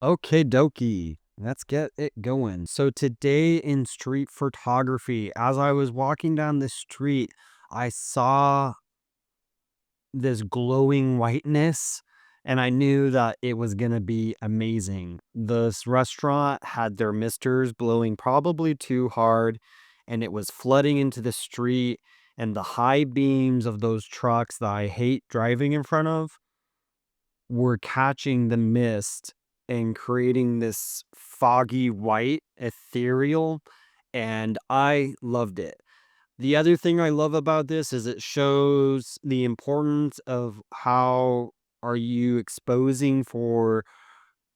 Okay, dokie. Let's get it going. So today in street photography, as I was walking down the street, I saw this glowing whiteness and I knew that it was going to be amazing. This restaurant had their misters blowing probably too hard and it was flooding into the street, and the high beams of those trucks that I hate driving in front of were catching the mist and creating this foggy white ethereal, and I loved it. The other thing I love about this is it shows the importance of how are you exposing for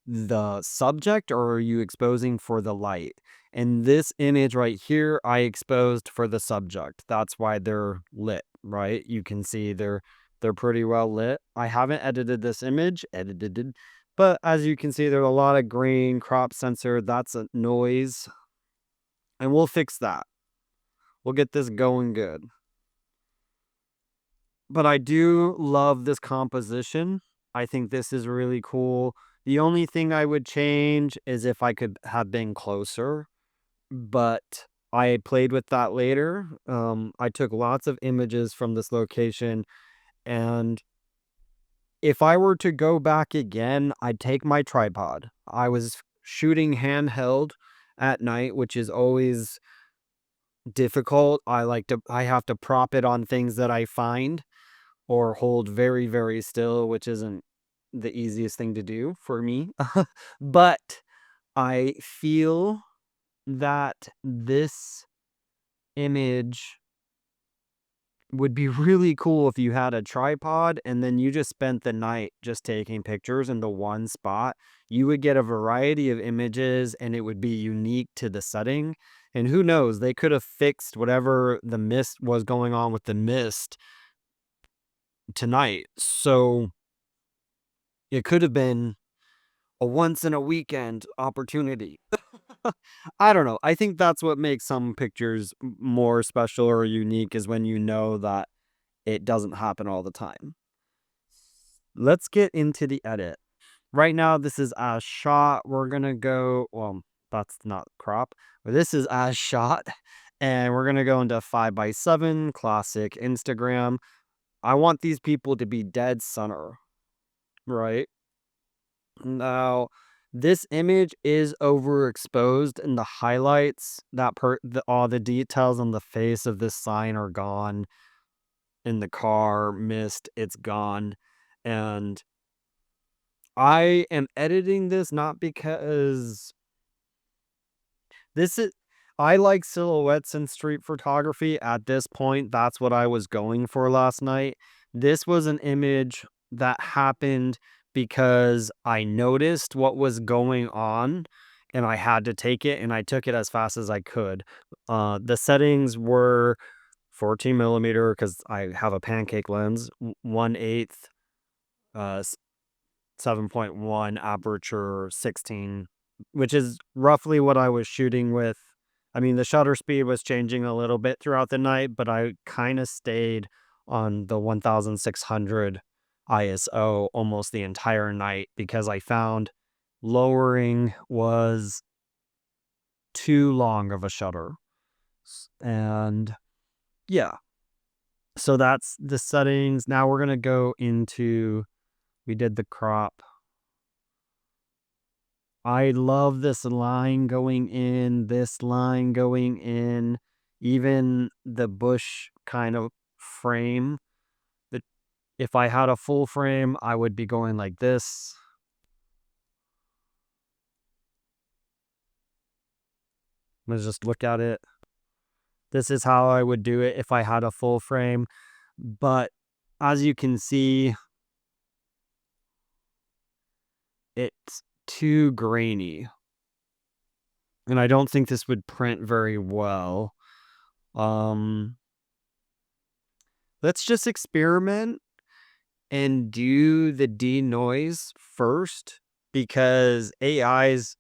the subject or are you exposing for the light? And this image right here, I exposed for the subject. That's why they're lit, right? You can see they're pretty well lit. I haven't edited this image, but as you can see, there's a lot of grain, crop sensor, that's a noise, and we'll fix that. We'll get this going good. But I do love this composition. I think this is really cool. The only thing I would change is if I could have been closer, but I played with that later. I took lots of images from this location, and if I were to go back again, I'd take my tripod. I was shooting handheld at night, which is always difficult. I have to prop it on things that I find or hold very, very still, which isn't the easiest thing to do for me. But I feel that this image would be really cool if you had a tripod and then you just spent the night just taking pictures in the one spot. You would get a variety of images and it would be unique to the setting. And who knows, they could have fixed whatever the mist was going on with the mist tonight. So it could have been a once in a weekend opportunity. I don't know. I think that's what makes some pictures more special or unique is when you know that it doesn't happen all the time. Let's get into the edit. Right now, this is as shot. We're going to go, well, that's not crop, but this is as shot. And we're going to go into 5x7, classic Instagram. I want these people to be dead center, right? Now, this image is overexposed in the highlights. All the details on the face of this sign are gone. In the car, mist, it's gone. And I am editing this not because this is I like silhouettes in street photography. At this point, that's what I was going for last night. This was an image that happened because I noticed what was going on and I had to take it, and I took it as fast as I could. The settings were 14 millimeter because I have a pancake lens, 1/8, uh, 7.1 aperture, 16, which is roughly what I was shooting with. I mean, the shutter speed was changing a little bit throughout the night, but I kind of stayed on the 1600 ISO almost the entire night because I found lowering was too long of a shutter. And yeah, so that's the settings. Now we're going to go into, we did the crop. I love this line going in, this line going in, even the bush kind of frame. The, if I had a full frame, I would be going like this. Let's just look at it. This is how I would do it if I had a full frame. But as you can see, it's too grainy. And I don't think this would print very well. Um, let's just experiment and do the denoise first because AI's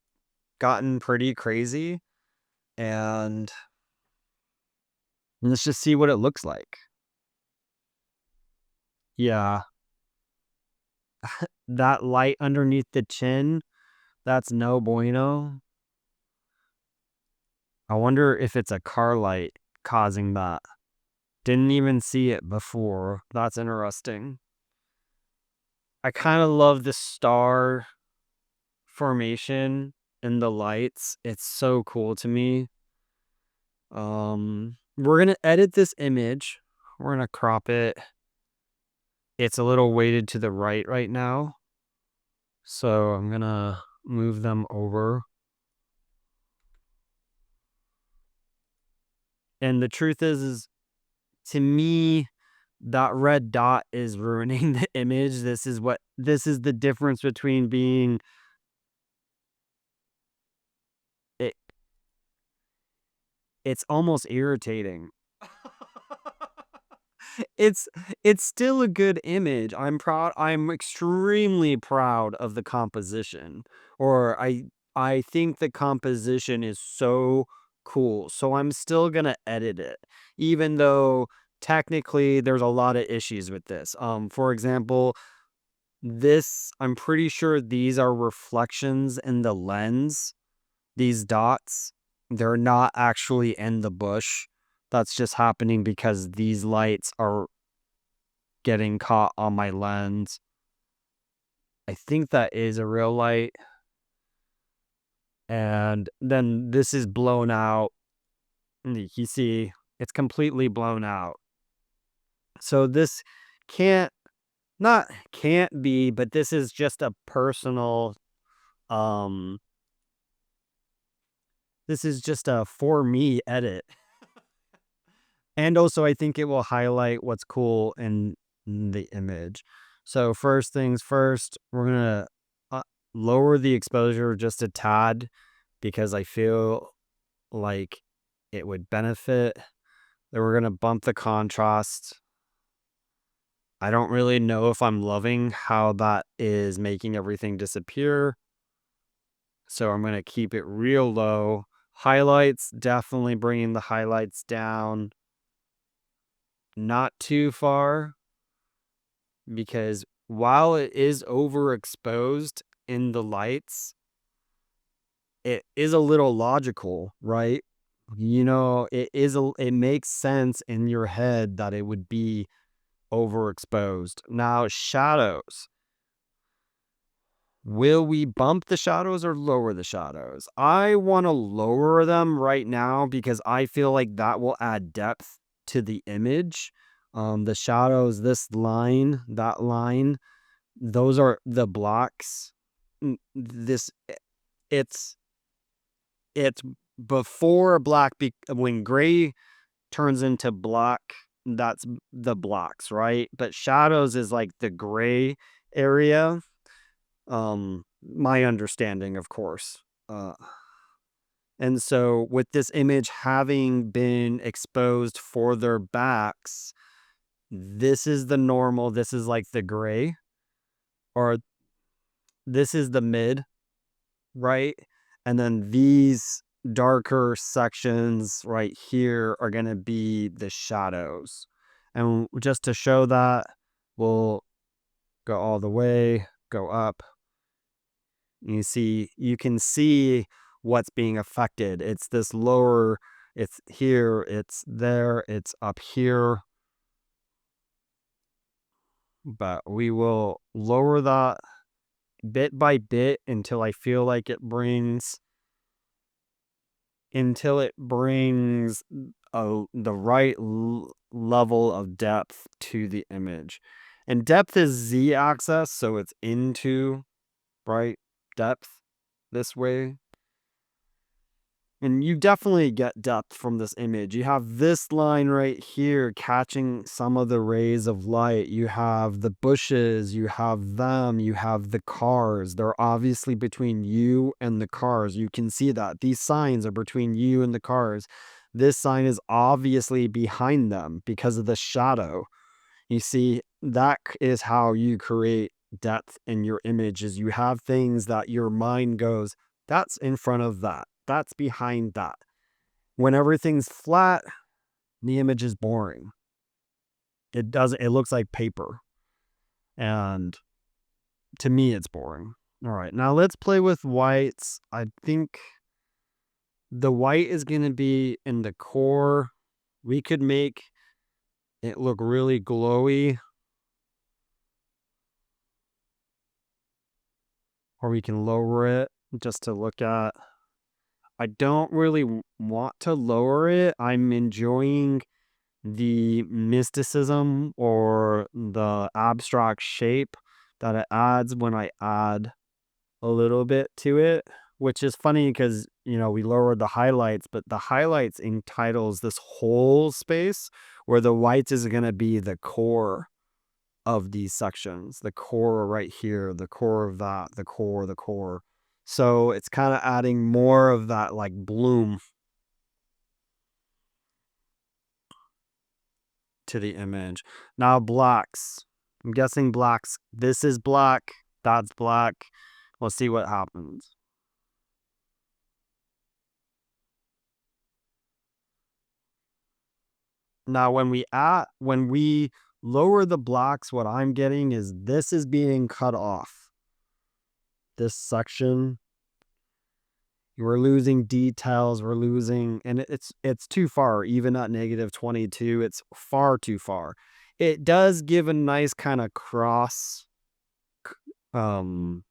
gotten pretty crazy, and let's just see what it looks like. Yeah, that light underneath the chin That's no bueno. I wonder if it's a car light causing that. Didn't even see it before. That's interesting. I kind of love the star formation in the lights. It's so cool to me. We're gonna edit this image. We're gonna crop it. It's a little weighted to the right now. So I'm gonna move them over. And the truth is to me, that red dot is ruining the image. This is the difference between being it, it's almost irritating. It's it's still a good image. I'm extremely proud of the composition. Or I think the composition is so cool. So I'm still going to edit it even though technically there's a lot of issues with this. For example, this I'm pretty sure these are reflections in the lens. These dots, they're not actually in the bush. That's just happening because these lights are getting caught on my lens. I think that is a real light. And then this is blown out. You see, it's completely blown out. So this can't, not can't be, but this is just a personal, um, this is just a for me edit. And also, I think it will highlight what's cool in the image. So first things first, we're gonna lower the exposure just a tad because I feel like it would benefit. Then we're gonna bump the contrast. I don't really know if I'm loving how that is making everything disappear. So I'm gonna keep it real low. Highlights, definitely bringing the highlights down. Not too far. Because while it is overexposed in the lights, it is a little logical, right? It makes sense in your head that it would be overexposed. Now, shadows. Will we bump the shadows or lower the shadows? I want to lower them right now because I feel like that will add depth to the image. The shadows, this line, that line, those are the blocks. This it's it's before when gray turns into black, that's the blocks, right? But shadows is like the gray area. My understanding, of course. And so with this image having been exposed for their backs, this is the normal, this is like the gray, or this is the mid, right? And then these darker sections right here are going to be the shadows. And just to show that, we'll go all the way, go up. You can see what's being affected. It's this lower, it's here, it's there, it's up here. But we will lower that bit by bit until I feel like the right level of depth to the image. And depth is z-axis, so it's into, right, depth this way. And you definitely get depth from this image. You have this line right here catching some of the rays of light. You have the bushes, you have them, you have the cars. They're obviously between you and the cars. You can see that. These signs are between you and the cars. This sign is obviously behind them because of the shadow. You see, that is how you create depth in your images. You have things that your mind goes, that's in front of that. That's behind that. When everything's flat, the image is boring. It looks like paper. And to me, it's boring. All right, now let's play with whites. I think the white is going to be in the core. We could make it look really glowy, or we can lower it just to look at. I don't really want to lower it. I'm enjoying the mysticism or the abstract shape that it adds when I add a little bit to it, which is funny because, we lowered the highlights, but the highlights entitles this whole space where the whites is going to be the core of these sections, the core right here, the core of that, the core, the core. So it's kind of adding more of that like bloom to the image. Now blacks. I'm guessing blacks. This is black. That's black. We'll see what happens. Now when we lower the blacks, what I'm getting is this is being cut off. This section, we're losing details, we're losing, and it's too far. Even at -22, it's far too far. It does give a nice kind of cross um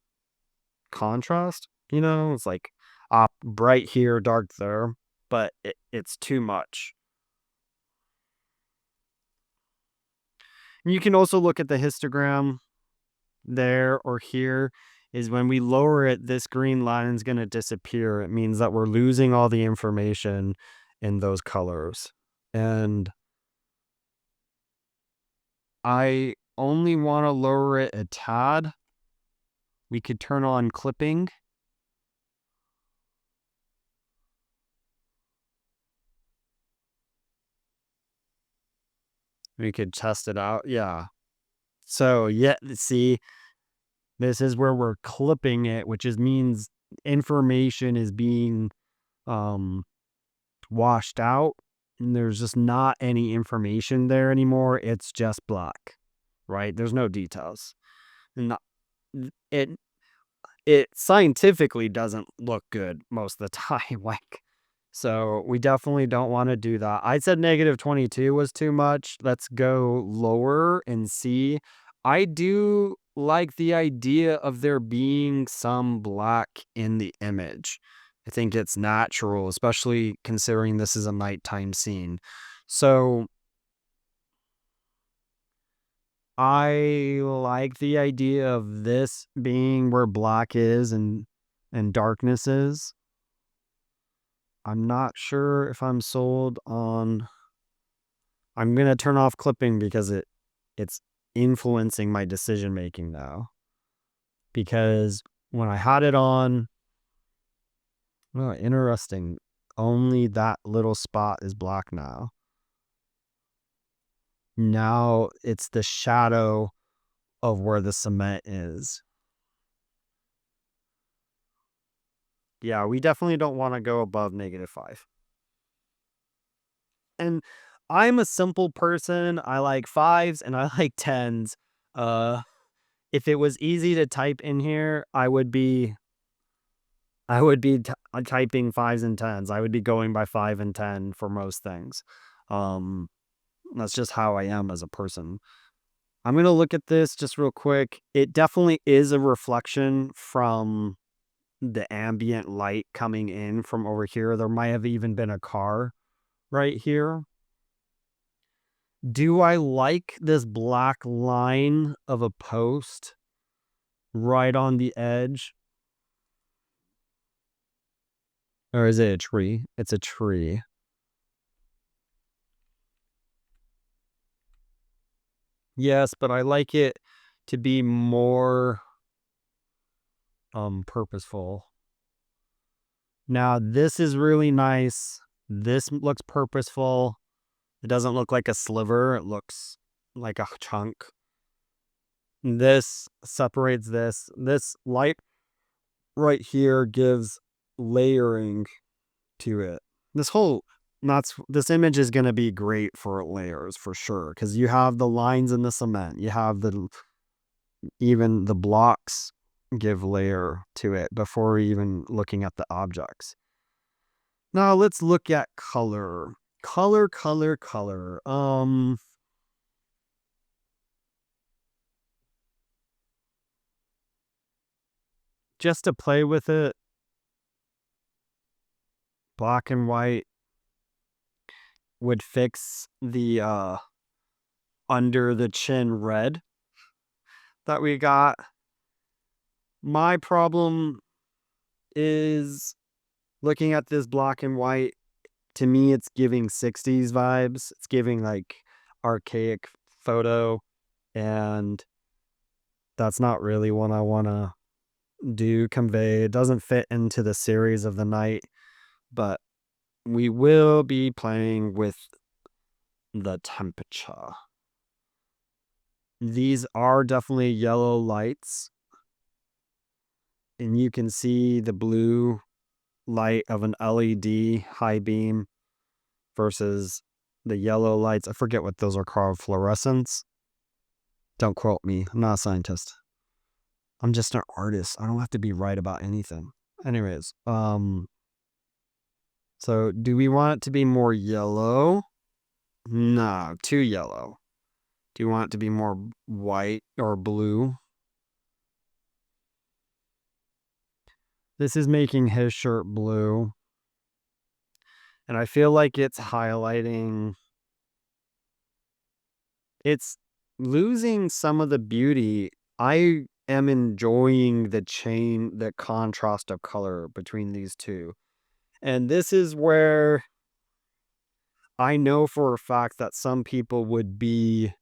contrast, it's like bright here, dark there, but it's too much. And you can also look at the histogram there or here is when we lower it, this green line is going to disappear. It means that we're losing all the information in those colors. And I only want to lower it a tad. We could turn on clipping. We could test it out. Yeah. So, yeah, see, this is where we're clipping it, which means information is being um washed out, and there's just not any information there anymore. It's just black, right? There's no details. And it it scientifically doesn't look good most of the time. Like, so we definitely don't want to do that. I said -22 was too much. Let's go lower and see. I do like the idea of there being some black in the image. I think it's natural, especially considering this is a nighttime scene. So I like the idea of this being where black is and darkness is. I'm not sure if I'm sold on. I'm gonna turn off clipping because it's influencing my decision making now. Because when I had it on, oh, interesting. Only that little spot is black now. Now it's the shadow of where the cement is. Yeah, we definitely don't want to go above -5. And I'm a simple person. I like fives and I like tens. Uh, if it was easy to type in here, I would be typing fives and tens. I would be going by 5 and 10 for most things. Um, that's just how I am as a person. I'm gonna look at this just real quick. It definitely is a reflection from the ambient light coming in from over here. There might have even been a car right here. Do I like this black line of a post right on the edge? Or is it a tree? It's a tree. Yes, but I like it to be more purposeful. Now this is really nice. This looks purposeful. It doesn't look like a sliver. It looks like a chunk. This separates this. This light right here gives layering to it. This whole this image is going to be great for layers for sure because you have the lines in the cement. You have even the blocks give layer to it before even looking at the objects. Now let's look at color. Color. Just to play with it, black and white would fix the under the chin red that we got. My problem is looking at this black and white. To me, it's giving 60s vibes. It's giving like archaic photo, and that's not really what I want to convey. It doesn't fit into the series of the night, but we will be playing with the temperature. These are definitely yellow lights, and you can see the blue light of an LED high beam versus the yellow lights. I forget what those are called, fluorescence. Don't quote me. I'm not a scientist. I'm just an artist. I don't have to be right about anything. Anyways, so do we want it to be more yellow? No, too yellow. Do you want it to be more white or blue? This is making his shirt blue. And I feel like it's highlighting. It's losing some of the beauty. I am enjoying the contrast of color between these two. And this is where I know for a fact that some people would be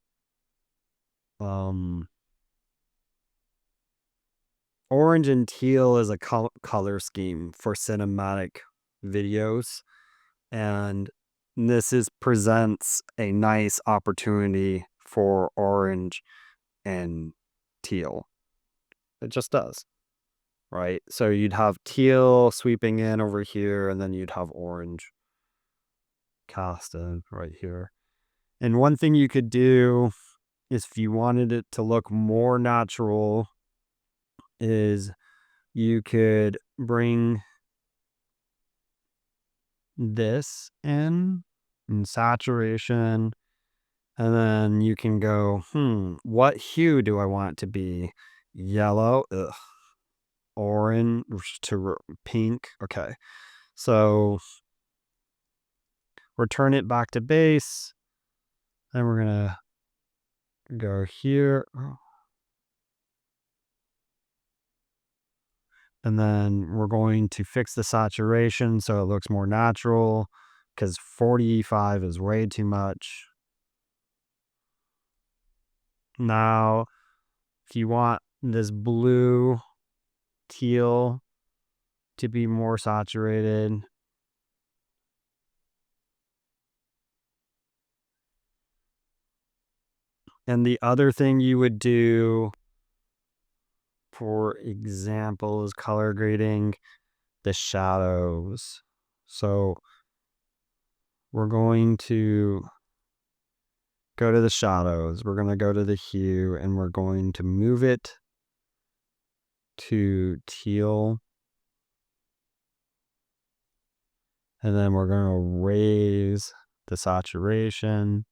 orange and teal is a color scheme for cinematic videos, and presents a nice opportunity for orange and teal. It just does, right? So you'd have teal sweeping in over here, and then you'd have orange casted right here. And one thing you could do is, if you wanted it to look more natural, is you could bring this in saturation, and then you can go, what hue do I want it to be? Yellow, orange to pink. Okay, so return it back to base, and we're gonna go here. And then we're going to fix the saturation so it looks more natural, because 45 is way too much. Now, if you want this blue teal to be more saturated, and the other thing you would do, for example, is color grading the shadows. So we're going to go to the shadows. We're going to go to the hue, and we're going to move it to teal. And then we're going to raise the saturation.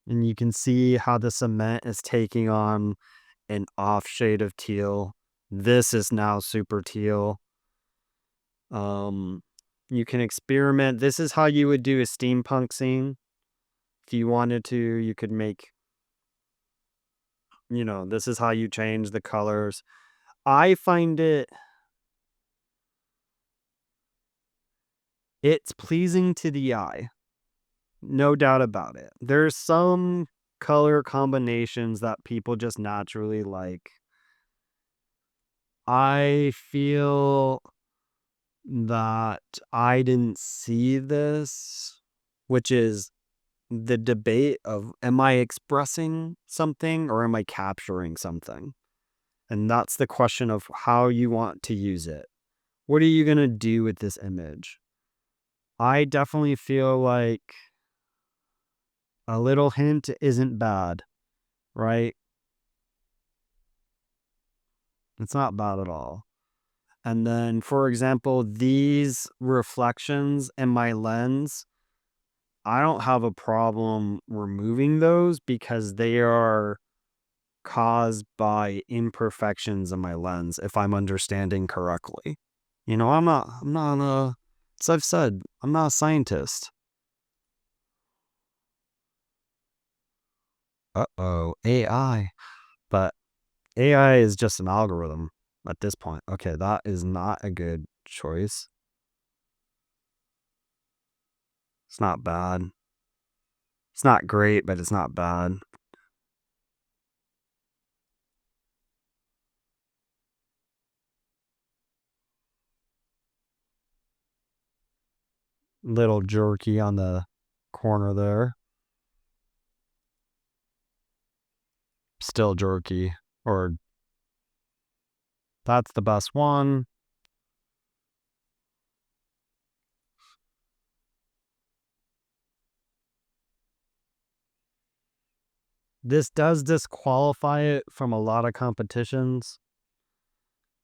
And you can see how the cement is taking on an off shade of teal. This is now super teal. You can experiment. This is how you would do a steampunk scene. If you wanted to, you could make, this is how you change the colors. I find it's pleasing to the eye. No doubt about it. There's some color combinations that people just naturally like. I feel that I didn't see this, which is the debate of, am I expressing something or am I capturing something? And that's the question of how you want to use it. What are you going to do with this image? I definitely feel like A little hint isn't bad, right? It's not bad at all. And then, for example, these reflections in my lens, I don't have a problem removing those because they are caused by imperfections in my lens, if I'm understanding correctly. As I've said, I'm not a scientist. Uh-oh, AI. But AI is just an algorithm at this point. Okay, that is not a good choice. It's not bad. It's not great, but it's not bad. Little jerky on the corner there. Still jerky. Or that's the best one. This does disqualify it from a lot of competitions.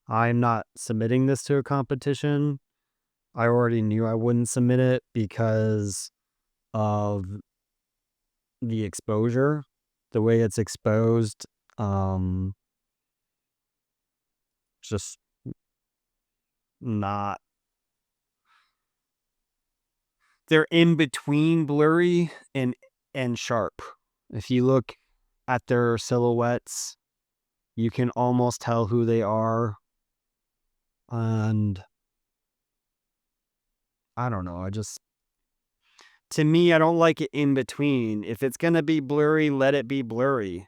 I'm not submitting this to a competition. I already knew I wouldn't submit it because of the exposure, the way it's exposed. Just not. They're in between blurry and sharp. If you look at their silhouettes, you can almost tell who they are. And I don't know. To me, I don't like it in between. If it's gonna be blurry, let it be blurry.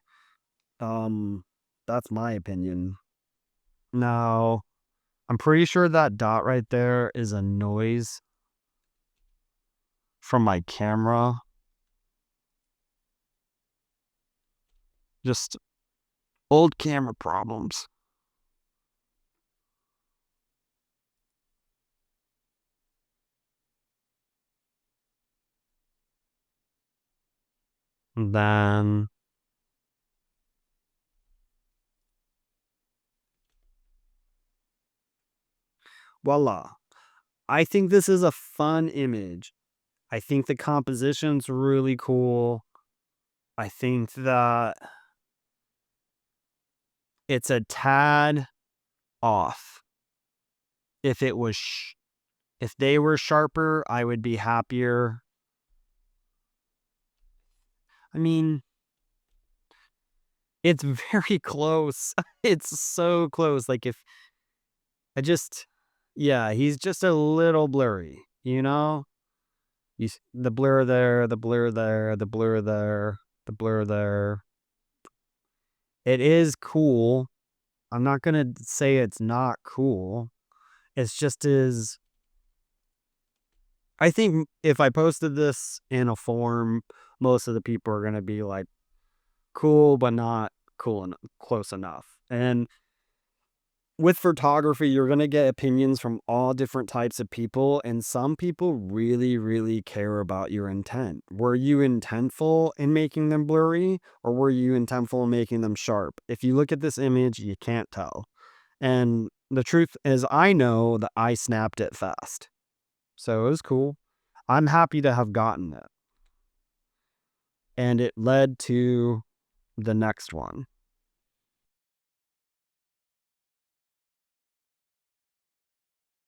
Um, that's my opinion. Now, I'm pretty sure that dot right there is a noise from my camera. Just old camera problems. Then voila. I think this is a fun image. I think the composition's really cool. I think that it's a tad off. If it was if they were sharper, I would be happier. I mean, it's very close. It's so close. Like if I just yeah, he's just a little blurry, you know? The blur there, the blur there, the blur there, the blur there. It is cool. I'm not gonna say it's not cool. It's just is. I think if I posted this in a forum, most of the people are gonna be like, cool, but not cool enough, close enough. And with photography, you're going to get opinions from all different types of people, and some people really, really care about your intent. Were you intentful in making them blurry, or were you intentful in making them sharp? If you look at this image, you can't tell. And the truth is, I know that I snapped it fast. So it was cool. I'm happy to have gotten it. And it led to the next one.